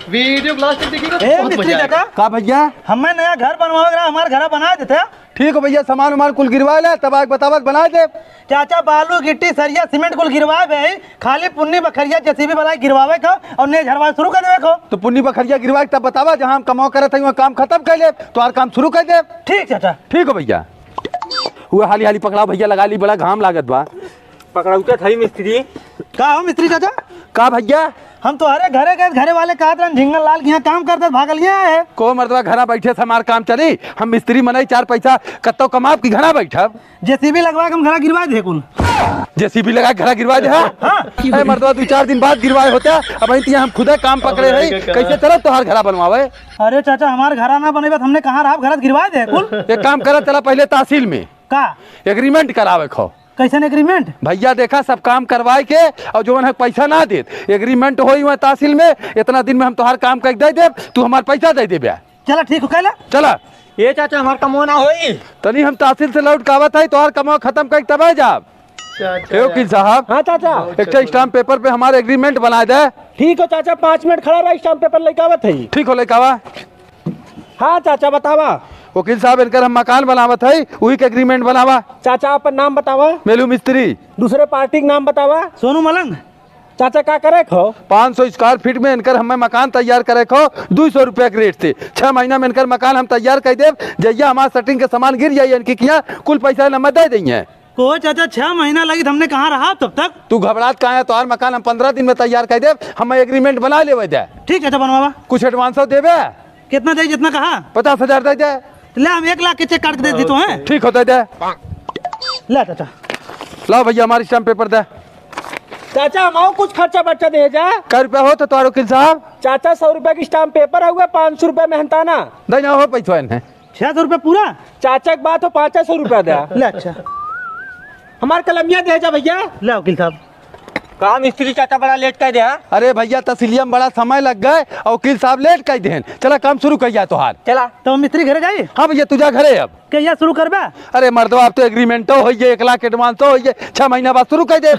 Video class देखिएगा ए मिस्त्री चाचा का भैया हमें नया घर बनवावे हमारे घर बना देते। ठीक हो भैया, सामान उमान कुल गिरवा ले, तब आग बतावत बना दे। चाचा बालू गिट्टी सरिया सीमेंट कुल गिरवाए भाई, खाली पुन्नी बखरिया जेसीबी वाला गिरवावे का और ने झरवा शुरू कर देवे को। तो पुन्नी बखरिया गिरवा तब बतावा, जहाँ हम कमाओ करत हई वहाँ काम खत्म कर ले, तो और काम शुरू कर दे। ठीक चाचा। ठीक हो भैया, हुआ हाली हाली पकड़ाओ भैया, लगा ली, बड़ा घाम लागत बा। पकड़ौते थई मिस्त्री। का हो मिस्त्री चाचा? का भैया हम तो हरे घरे गए, घरे वाले कहते हैं झिंगल लाल के यहाँ काम करते भागल गया है। को मर्दवा घरा बैठे से हमार काम चली, हम मिस्त्री मनाई चार पैसा कत्तो कमाब की घरा बैठब। जेसीबी लगवा के हम घरा गिरवा दे कुल। जेसीबी लगा घरा गिरवा दे। हाँ मर्दवा 2-4 दिन बाद गिरवाए होते, अब हम खुदे काम पकड़े रही, कैसे चलो तोहार घरा बनवावे। अरे चाचा हमारे घरा ना बने हमने कहा रहा घरा गिरवा दे कुल। एक काम करा, चला पहले तहसील में का एग्रीमेंट करावे खो। कैसे एग्रीमेंट? भैया देखा सब काम करवाए के और जो है पैसा ना दे, एग्रीमेंट हो हुआ तहसील में, इतना दिन में हम तोहार काम कर दे दे, तू हमार पैसा दे दे ब्या। चला ठीक हो कहला। चला ये चाचा हमार कमो ना होई। तनी हम तहसील से लौट कावत है, तोहार कमाओ खत्म कर तब जाब। वकील साहब हाँ चाचा। एक स्टाम्प पेपर पे हमारे एग्रीमेंट बना दे। ठीक हो चाचा, 5 मिनट खड़ा रहा, स्टाम्प पेपर लेके आवत है। ठीक हो लेकावा। हाँ चाचा बतावा। वकील साहब इनकर हम मकान बनावत है, वही के एग्रीमेंट बनावा। चाचा अपन नाम बतावा। मेलू मिस्त्री। दूसरे पार्टी का नाम बतावा। सोनू मलंग। चाचा क्या करे खो? 500 स्क्वायर फीट में इनकर हमें मकान तैयार करे खो 200 रुपया के रेट से। 6 महीना में इनकर मकान हम तैयार कर दे, जैया हमारे सेटिंग के सामान गिर जाइए इनकी किया कुल पैसा नमक दे देंगे। को चाचा 6 महीना लगी हमने कहाँ रहा तब तक? तू घबरात कहाँ है, तो और मकान हम 15 दिन में तैयार कर दे, हमें एग्रीमेंट बना ले दे। ठीक है बनवावा। कुछ एडवांस देवे। कितना दे जितना कहा? 50,000 दे दे। ले हम 1 लाख के चेक काट के दे दी तो है। ठीक होता दे। ले चाचा लाओ भैया हमारी स्टाम्प पेपर दे। चाचा हम कुछ खर्चा बच्चा दे जा। क्या रुपया हो तो वकील साहब? चाचा 100 रुपए की स्टाम्प पेपर हुआ, 500 रुपए मेहनताना। देना हो पैसा इन्हें। 600 रुपये पूरा। चाचा की बात हो 500 रुपया दे। ले अच्छा हमारे कलमिया दे जा भैया। ले वकील साहब। कहा मिस्त्री चाचा बड़ा लेट कर दे। अरे भैया तहसीलिया में बड़ा समय लग गए और वकील साहब लेट कर दे। चला काम शुरू कर जा तोहार। चला तो मिस्त्री घरे जाइए। हाँ भैया तुझा घरे अब क्या शुरू करबा? अरे मर्दवा अब तो एग्रीमेंट हो 1 लाख एडवांस हो 6 महीना बाद शुरू कर दे।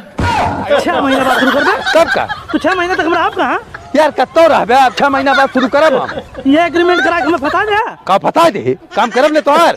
6 महीना बाद शुरू करबा? कब का? तो 6 महीना तक हम रह कहाँ यार कत्तो रहबे, अब 6 महीना बाद शुरू करब हम। ये एग्रीमेंट करा के हमें फंसा दे। का फता दे, काम करब ले तोहार।